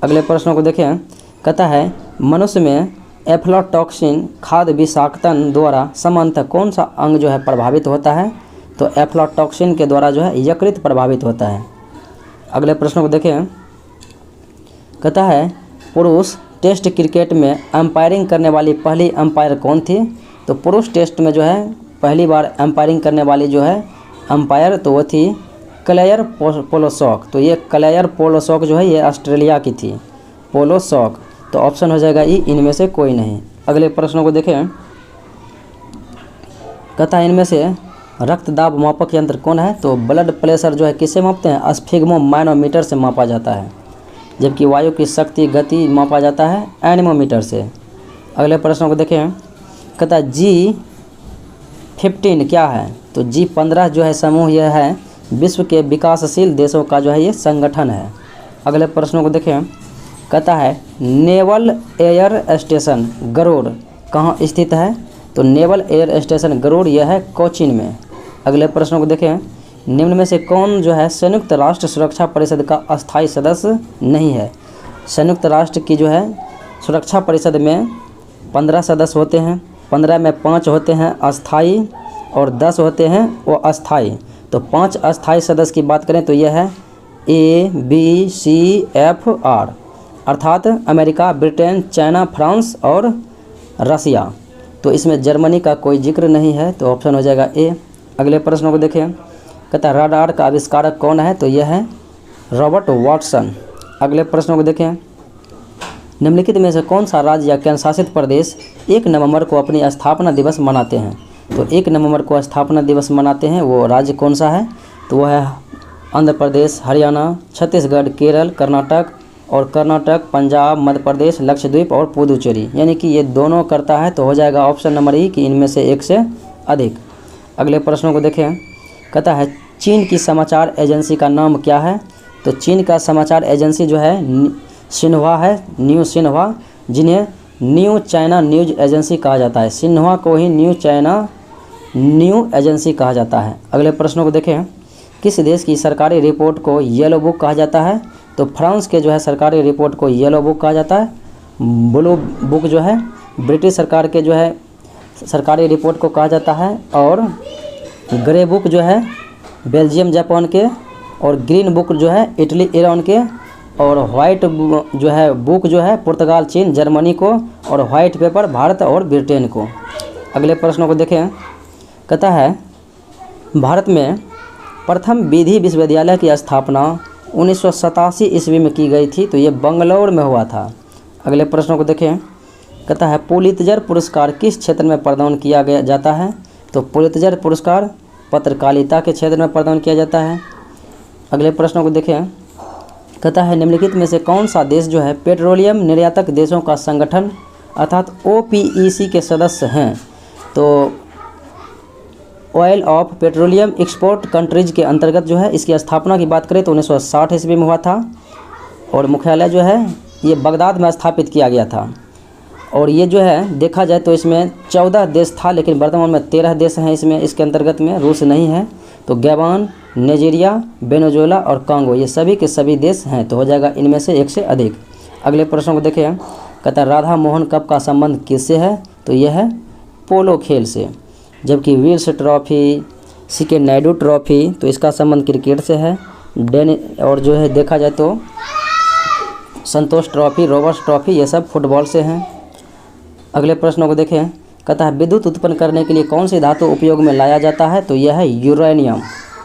S1: अगले प्रश्नों को देखें। कहता है मनुष्य में एफ्लाटॉक्सिन खाद्य विषाक्तन द्वारा सामान्यतः कौन सा अंग जो है प्रभावित होता है? तो एफ्लाटॉक्सिन के द्वारा जो है यकृत प्रभावित होता है। अगले प्रश्न को देखें, कहता है पुरुष टेस्ट क्रिकेट में अंपायरिंग करने वाली पहली अंपायर कौन थी? तो पुरुष टेस्ट में जो है पहली बार अंपायरिंग करने वाली जो है अंपायर तो वो थी क्लेयर पोलोसॉक। तो ये क्लेयर पोलोसॉक जो है ये ऑस्ट्रेलिया की थी, पोलोसॉक। तो ऑप्शन हो जाएगा ई, इनमें से कोई नहीं। अगले प्रश्नों को देखें, कहता है इनमें से रक्त दाब मापक यंत्र कौन है? तो ब्लड प्रेशर जो है किससे मापते हैं? स्फिग्मोमाइनोमीटर से मापा जाता है, जबकि वायु की शक्ति गति मापा जाता है एनेमोमीटर से। अगले प्रश्न को देखें, कहता है G15 क्या है? तो G15 जो है समूह यह है विश्व के विकासशील देशों का जो है ये संगठन है। अगले प्रश्नों को देखें, कहता है नेवल एयर स्टेशन गरुड़ कहाँ स्थित है? तो नेवल एयर स्टेशन गरुड़ यह है कोचीन में। अगले प्रश्नों को देखें, निम्न में से कौन जो है संयुक्त राष्ट्र सुरक्षा परिषद का अस्थायी सदस्य नहीं है? संयुक्त राष्ट्र की जो है सुरक्षा परिषद में 15 सदस्य होते हैं, 15 में 5 होते हैं अस्थायी और 10 होते हैं वो अस्थायी। तो 5 अस्थायी सदस्य की बात करें तो यह है ABCFR, अर्थात अमेरिका, ब्रिटेन, चाइना, फ्रांस और रसिया। तो इसमें जर्मनी का कोई जिक्र नहीं है, तो ऑप्शन हो जाएगा ए। अगले प्रश्नों को देखें, कहता है रडार का आविष्कारक कौन है? तो यह है रॉबर्ट वाटसन। अगले प्रश्नों को देखें, निम्नलिखित में से कौन सा राज्य या केंद्र शासित प्रदेश 1 नवंबर को अपनी स्थापना दिवस मनाते हैं? तो 1 नवंबर को स्थापना दिवस मनाते हैं, वो राज्य कौन सा है? तो वह है आंध्र प्रदेश, हरियाणा, छत्तीसगढ़, केरल, कर्नाटक और कर्नाटक, पंजाब, मध्य प्रदेश, लक्षद्वीप और पुदुचेरी। यानी कि ये दोनों करता है, तो हो जाएगा ऑप्शन नंबर ई कि इनमें से एक से अधिक। अगले प्रश्नों को देखें, कहता है चीन की समाचार एजेंसी का नाम क्या है? तो चीन का समाचार एजेंसी जो है सिन्हुआ है, न्यू सिन्हुआ, जिन्हें न्यू चाइना न्यूज एजेंसी कहा जाता है। सिन्हुआ को ही न्यू चाइना न्यू एजेंसी कहा जाता है। अगले प्रश्नों को देखें, किस देश की सरकारी रिपोर्ट को येलो बुक कहा जाता है? तो फ्रांस के जो है सरकारी रिपोर्ट को येलो बुक कहा जाता है। ब्लू बुक जो है ब्रिटिश सरकार के जो है सरकारी रिपोर्ट को कहा जाता है, और ग्रे बुक जो है बेल्जियम जापान के, और ग्रीन बुक जो है इटली ईरान के, और वाइट जो है बुक जो है पुर्तगाल, चीन, जर्मनी को, और वाइट पेपर भारत और ब्रिटेन को। अगले प्रश्नों को देखें, कहता है भारत में प्रथम विधि विश्वविद्यालय की स्थापना 1987 ईस्वी में की गई थी, तो ये बंगलौर में हुआ था। अगले प्रश्नों को देखें, कहता है पुलित्जर पुरस्कार किस क्षेत्र में प्रदान किया गया जाता है? तो पुलित्जर पुरस्कार पत्रकारिता के क्षेत्र में प्रदान किया जाता है। अगले प्रश्नों को देखें, कहता है निम्नलिखित में से कौन सा देश जो है पेट्रोलियम निर्यातक देशों का संगठन अर्थात OPEC के सदस्य हैं? तो oil of petroleum export countries के अंतर्गत जो है इसकी स्थापना की बात करें तो 1960 ईस्वी में हुआ था, और मुख्यालय जो है ये बगदाद में स्थापित किया गया था। और ये जो है देखा जाए तो इसमें 14 देश था, लेकिन वर्तमान में 13 देश हैं इसमें, इसके अंतर्गत में रूस नहीं है। तो गैबान, नाइजीरिया, वेनेजुएला और कांगो ये सभी के सभी देश हैं, तो हो जाएगा इनमें से एक से अधिक। अगले प्रश्न को देखें, कहता है राधा मोहन कप का संबंध किससे है? तो यह है पोलो खेल से, जबकि Wills trophy, CK Naidu trophy तो इसका संबंध क्रिकेट से है। और जो है देखा जाए तो संतोष ट्रॉफी, रोबर्ट्स ट्रॉफी ये सब फुटबॉल से हैं। अगले प्रश्नों को देखें, कहता है विद्युत उत्पन्न करने के लिए कौन सी धातु उपयोग में लाया जाता है? तो यह है यूरेनियम।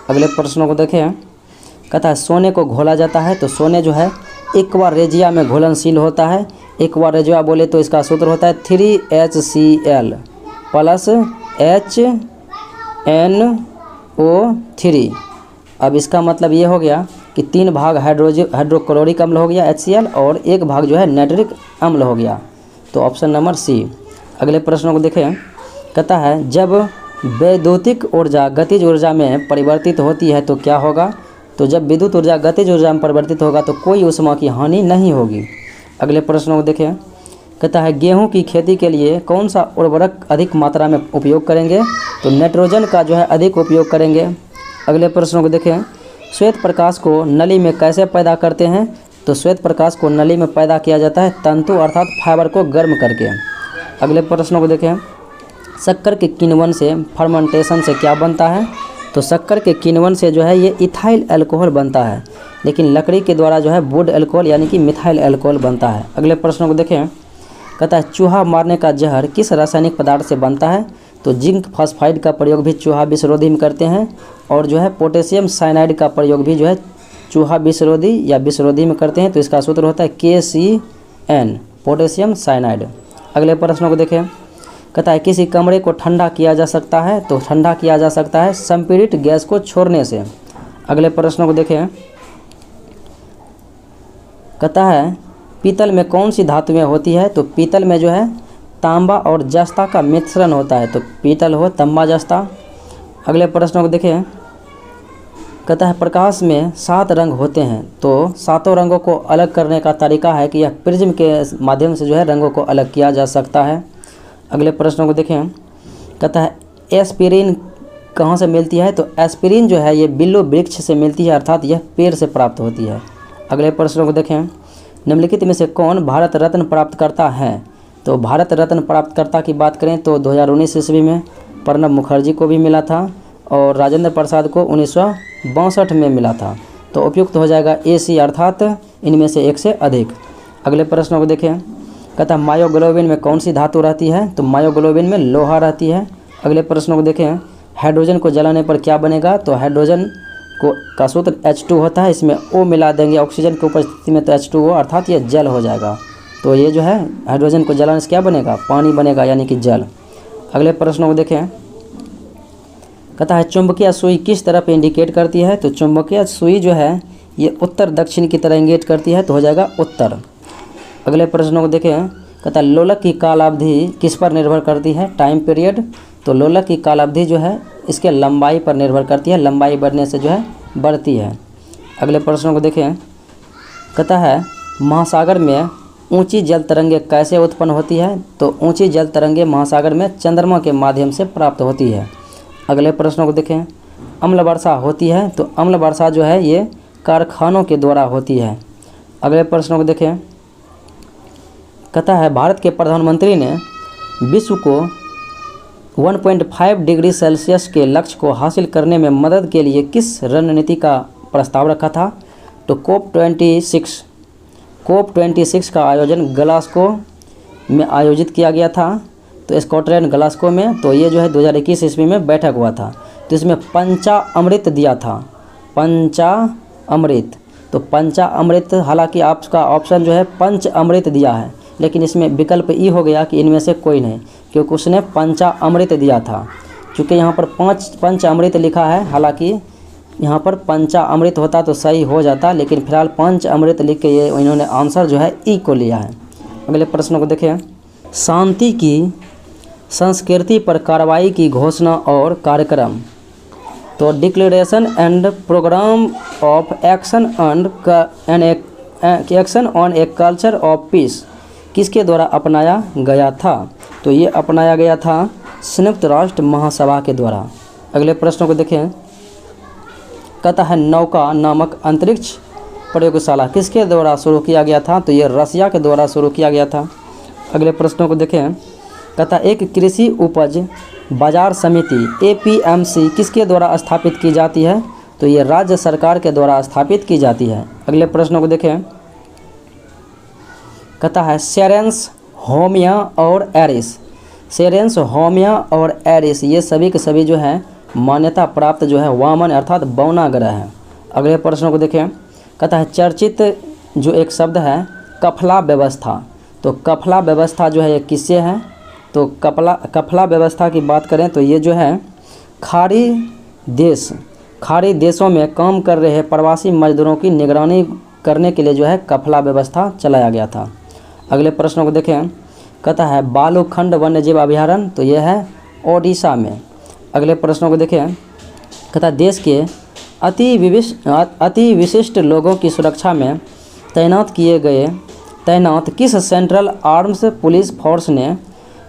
S1: अगले प्रश्नों को देखें, कहता है सोने को घोला जाता है, तो सोने जो है एक्वा रेजिया में घुलनशील होता है। एक्वा रेजिया बोले तो इसका सूत्र होता है 3HCl प्लस HNO3। अब इसका मतलब ये हो गया कि 3 भाग हाइड्रोक्लोरिक अम्ल हो गया HCl, और 1 भाग जो है नाइट्रिक अम्ल हो गया, तो ऑप्शन नंबर सी। अगले प्रश्नों को देखें, कहता है जब वैद्युतिक ऊर्जा गतिज ऊर्जा में परिवर्तित होती है तो क्या होगा? तो जब विद्युत ऊर्जा गतिज ऊर्जा में परिवर्तित होगा तो कोई ऊष्मा की हानि नहीं होगी। अगले प्रश्नों को देखें, कहता है गेहूं की खेती के लिए कौन सा उर्वरक अधिक मात्रा में उपयोग करेंगे? तो नाइट्रोजन का जो है अधिक उपयोग करेंगे। अगले प्रश्नों को देखें, श्वेत प्रकाश को नली में कैसे पैदा करते हैं? तो श्वेत प्रकाश को नली में पैदा किया जाता है तंतु अर्थात फाइबर को गर्म करके। अगले प्रश्नों को देखें, शक्कर के किण्वन से फर्मेंटेशन से क्या बनता है? तो शक्कर के किण्वन से जो है ये इथाइल अल्कोहल बनता है, लेकिन लकड़ी के द्वारा जो है वुड अल्कोहल यानी कि मिथाइल अल्कोहल बनता है। अगले प्रश्नों को देखें, कहता है चूहा मारने का जहर किस रासायनिक पदार्थ से बनता है? तो जिंक फॉस्फाइड का प्रयोग भी चूहा विषरोधी में करते हैं, और जो है पोटेशियम साइनाइड का प्रयोग भी जो है चूहा विषरोधी या विषरोधी में करते हैं। तो इसका सूत्र होता है KCN, पोटेशियम साइनाइड। अगले प्रश्नों को देखें, कहता है किसी कमरे को ठंडा किया जा सकता है? तो ठंडा किया जा सकता है संपीड़ित गैस को छोड़ने से। अगले प्रश्नों को देखें, कहता है पीतल में कौन सी धातुएं होती है? तो पीतल में जो है तांबा और जस्ता का मिश्रण होता है, तो पीतल हो तांबा जस्ता। अगले प्रश्नों को देखें, कहता है प्रकाश में 7 रंग होते हैं, तो सातों रंगों को अलग करने का तरीका है कि यह प्रिज्म के माध्यम से जो है रंगों को अलग किया जा सकता है। अगले प्रश्नों को देखें, कहता है एस्पिरिन कहाँ से मिलती है? तो एस्पिरिन जो है ये बिल्लो वृक्ष से मिलती है, अर्थात यह पेड़ से प्राप्त होती है। अगले प्रश्नों को देखें, निम्नलिखित में से कौन भारत रत्न प्राप्त करता है? तो भारत रत्न प्राप्तकर्ता की बात करें तो 2019 ईस्वी में प्रणब मुखर्जी को भी मिला था, और राजेंद्र प्रसाद को 1962 में मिला था। तो उपयुक्त हो जाएगा AC, अर्थात इनमें से एक से अधिक। अगले प्रश्नों को देखें, कहता है मायोग्लोबिन में कौन सी धातु रहती है? तो मायोग्लोबिन में लोहा रहती है। अगले प्रश्नों को देखें, हाइड्रोजन को जलाने पर क्या बनेगा? तो हाइड्रोजन को का सूत्र H2 होता है, इसमें O मिला देंगे ऑक्सीजन की उपस्थिति में, तो H2O अर्थात ये जल हो जाएगा। तो ये जो है हाइड्रोजन को जलाने से क्या बनेगा? पानी बनेगा, यानी कि जल। अगले प्रश्नों को देखें, कहता है चुंबकीय सुई किस तरफ इंडिकेट करती है? तो चुंबकीय सुई जो है ये उत्तर दक्षिण की तरह इंडिकेट करती है, तो हो जाएगा उत्तर। अगले प्रश्नों को देखें, कहता है लोलक की कालावधि किस पर निर्भर करती है? Time period. तो लोलक की कालावधि जो है इसके लंबाई पर निर्भर करती है, लंबाई बढ़ने से जो है बढ़ती है। अगले प्रश्नों को देखें, कहता है महासागर में ऊंची जल तरंगें कैसे उत्पन्न होती है? तो ऊंची जल तरंगें महासागर में चंद्रमा के माध्यम से प्राप्त होती है। अगले प्रश्नों को देखें, अम्ल वर्षा होती है? तो अम्ल वर्षा जो है ये कारखानों के द्वारा होती है। अगले प्रश्नों को देखें, कहता है भारत के प्रधानमंत्री ने विश्व को 1.5 डिग्री सेल्सियस के लक्ष्य को हासिल करने में मदद के लिए किस रणनीति का प्रस्ताव रखा था? तो COP26 का आयोजन ग्लासगो में आयोजित किया गया था, तो स्कॉटलैंड ग्लासगो में। तो ये जो है 2021 ईस्वी में बैठक हुआ था, तो इसमें पंचाअमृत दिया था, पंचाअमृत। तो पंचाअमृत, हालांकि आपका ऑप्शन जो है पंचाअमृत दिया है, लेकिन इसमें विकल्प ई हो गया कि इनमें से कोई नहीं, क्योंकि उसने पंचाअमृत दिया था। चूँकि यहाँ पर पंचाअमृत लिखा है, हालांकि यहाँ पर पंचाअमृत होता तो सही हो जाता, लेकिन फिलहाल पंचाअमृत लिख के ये इन्होंने आंसर जो है ई को लिया है। अगले प्रश्नों को देखें, शांति की संस्कृति पर कार्रवाई की घोषणा और कार्यक्रम। तो declaration and programme of action on a culture of peace किसके द्वारा अपनाया गया था? तो ये अपनाया गया था संयुक्त राष्ट्र महासभा के द्वारा। अगले प्रश्नों को देखें, कहता है नौका नामक अंतरिक्ष प्रयोगशाला किसके द्वारा शुरू किया गया था? तो ये रसिया के द्वारा शुरू किया गया था। अगले प्रश्नों को देखें, कहता एक कृषि उपज बाजार समिति APMC किसके द्वारा स्थापित की जाती है? तो ये राज्य सरकार के द्वारा स्थापित की जाती है। अगले प्रश्नों को देखें, कहता है सेरेंस, होमिया और एरिस। सेरेंस, होमिया और एरिस ये सभी के सभी जो है मान्यता प्राप्त जो है वामन अर्थात बौना ग्रह है। अगले प्रश्नों को देखें, कहता है चर्चित जो एक शब्द है कफला व्यवस्था। तो कफला व्यवस्था जो है ये किससे है? तो कफला व्यवस्था की बात करें तो ये जो है खाड़ी देशों में काम कर रहे प्रवासी मजदूरों की निगरानी करने के लिए जो है कफला व्यवस्था चलाया गया था। अगले प्रश्नों को देखें, कहता है बालूखंड वन्यजीव अभयारण्य, तो यह है ओडिशा में। अगले प्रश्नों को देखें, कहता देश के अति विशिष्ट लोगों की सुरक्षा में तैनात किस सेंट्रल आर्म्स पुलिस फोर्स ने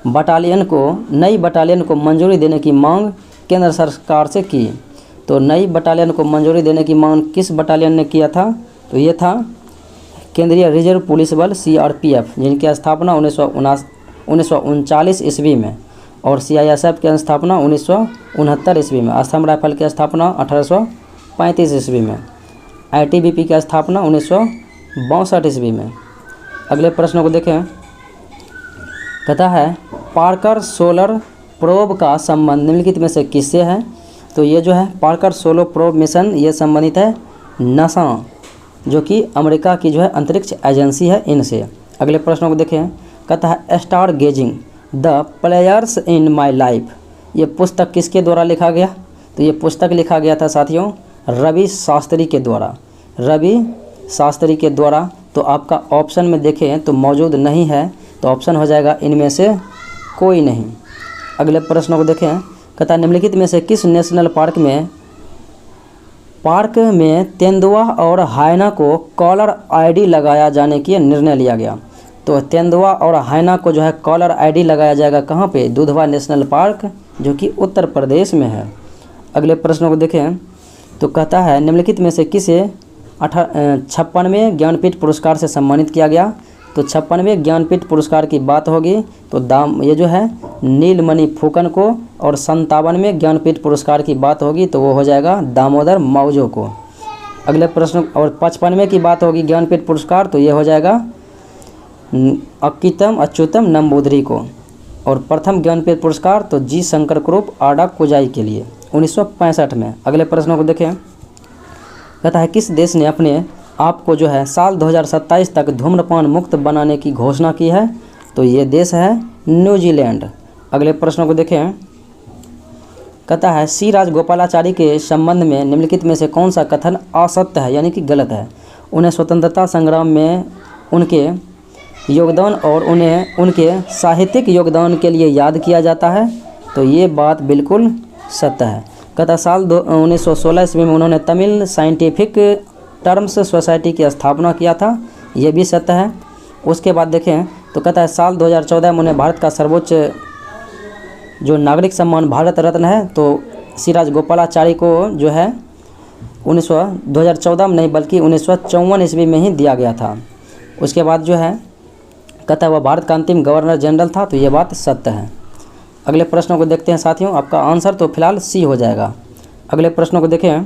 S1: नई बटालियन को मंजूरी देने की मांग केंद्र सरकार से की? तो नई बटालियन को मंजूरी देने की मांग किस बटालियन ने किया था? तो ये था केंद्रीय रिजर्व पुलिस बल CRPF, जिनकी स्थापना 1939 ईस्वी में, और CISF की स्थापना 1969 ईस्वी में, असम राइफल की स्थापना 1835 ईस्वी में, ITBP की स्थापना 1962 ईस्वी में। अगले प्रश्न को देखें, कहता है पार्कर सोलर प्रोब का संबंध निम्नलिखित में से किससे है? तो ये जो है पार्कर सोलर प्रोब मिशन ये संबंधित है नासा, जो कि अमेरिका की जो है अंतरिक्ष एजेंसी है, इनसे। अगले प्रश्नों को देखें, कहता है star gazing the players in my life, ये पुस्तक किसके द्वारा लिखा गया? तो ये पुस्तक लिखा गया था साथियों रवि शास्त्री के द्वारा, रवि शास्त्री के द्वारा। तो आपका ऑप्शन में देखें तो मौजूद नहीं है, तो ऑप्शन हो जाएगा इनमें से कोई नहीं। अगले प्रश्न को देखें, कहता है निम्नलिखित में से किस नेशनल पार्क में तेंदुआ और हायना को कॉलर ID लगाया जाने की निर्णय लिया गया? तो तेंदुआ और हायना को जो है कॉलर ID लगाया जाएगा कहाँ पे? दुधवा नेशनल पार्क, जो कि उत्तर प्रदेश में है। अगले प्रश्न को देखें, तो कहता है निम्नलिखित में से किसे 56वें ज्ञानपीठ पुरस्कार से सम्मानित किया गया? तो 56वें ज्ञानपीठ पुरस्कार की बात होगी तो ये जो है नीलमणि फुकन को, और 57वें ज्ञानपीठ पुरस्कार की बात होगी तो वो हो जाएगा दामोदर मावजो को। अगले प्रश्न, और 55वें की बात होगी ज्ञानपीठ पुरस्कार तो ये हो जाएगा अक्कीतम अच्युतम नंबूदरी को, और प्रथम ज्ञानपीठ पुरस्कार तो जी शंकर कुरुप आडा कुजाई के लिए 1965 में। अगले प्रश्नों को देखें, कहता है किस देश ने अपने आप को जो है साल 2027 तक धूम्रपान मुक्त बनाने की घोषणा की है? तो ये देश है न्यूजीलैंड। अगले प्रश्नों को देखें, कहता है सी राजगोपालाचारी के संबंध में निम्नलिखित में से कौन सा कथन असत्य है, यानी कि गलत है? उन्हें स्वतंत्रता संग्राम में उनके योगदान और उन्हें उनके साहित्यिक योगदान के लिए याद किया जाता है, तो ये बात बिल्कुल सत्य है। कहता साल 1916 ईस्वी में उन्होंने तमिल साइंटिफिक टर्म्स सोसाइटी की स्थापना किया था, ये भी सत्य है। उसके बाद देखें तो कहता है साल 2014 में उन्हें भारत का सर्वोच्च जो नागरिक सम्मान भारत रत्न है, तो सी राजगोपालाचारी को जो है 2014 में नहीं बल्कि 1954 ईस्वी में ही दिया गया था। उसके बाद जो है कहता है वह भारत का अंतिम गवर्नर जनरल था, तो ये बात सत्य है। अगले प्रश्नों को देखते हैं साथियों, आपका आंसर तो फिलहाल सी हो जाएगा। अगले प्रश्नों को देखें,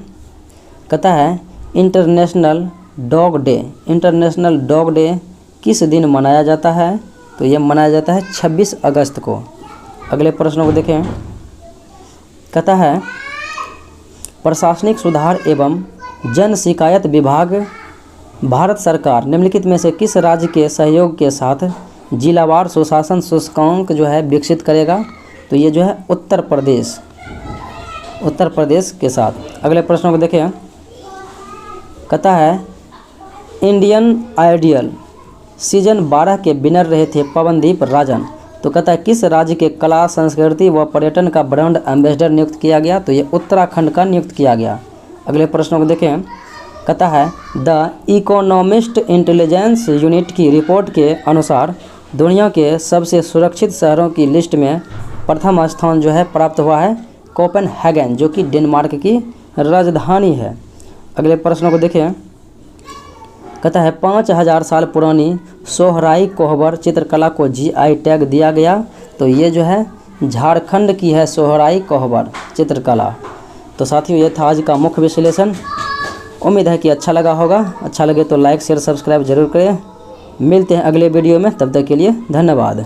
S1: कहता है इंटरनेशनल डॉग डे किस दिन मनाया जाता है? तो ये मनाया जाता है 26 अगस्त को। अगले प्रश्नों को देखें, कहता है प्रशासनिक सुधार एवं जन शिकायत विभाग भारत सरकार निम्नलिखित में से किस राज्य के सहयोग के साथ जिलावार सुशासन सूचकांक जो है विकसित करेगा? तो ये जो है उत्तर प्रदेश के साथ। अगले प्रश्नों को देखें, कहता है इंडियन आइडियल सीजन 12 के विनर रहे थे पवनदीप राजन, तो कहता है किस राज्य के कला संस्कृति व पर्यटन का ब्रांड एम्बेसडर नियुक्त किया गया? तो ये उत्तराखंड का नियुक्त किया गया। अगले प्रश्नों को देखें, कहता है द इकोनॉमिस्ट इंटेलिजेंस यूनिट की रिपोर्ट के अनुसार दुनिया के सबसे सुरक्षित शहरों की लिस्ट में प्रथम स्थान जो है प्राप्त हुआ है कोपेनहेगन, जो कि डेनमार्क की राजधानी है। अगले प्रश्नों को देखें, कहता है 5000 साल पुरानी सोहराई कोहबर चित्रकला को GI टैग दिया गया, तो ये जो है झारखंड की है सोहराई कोहबर चित्रकला। तो साथियों ये था आज का मुख्य विश्लेषण। उम्मीद है कि अच्छा लगा होगा। अच्छा लगे तो लाइक शेयर सब्सक्राइब जरूर करें। मिलते हैं अगले वीडियो में, तब तक के लिए धन्यवाद।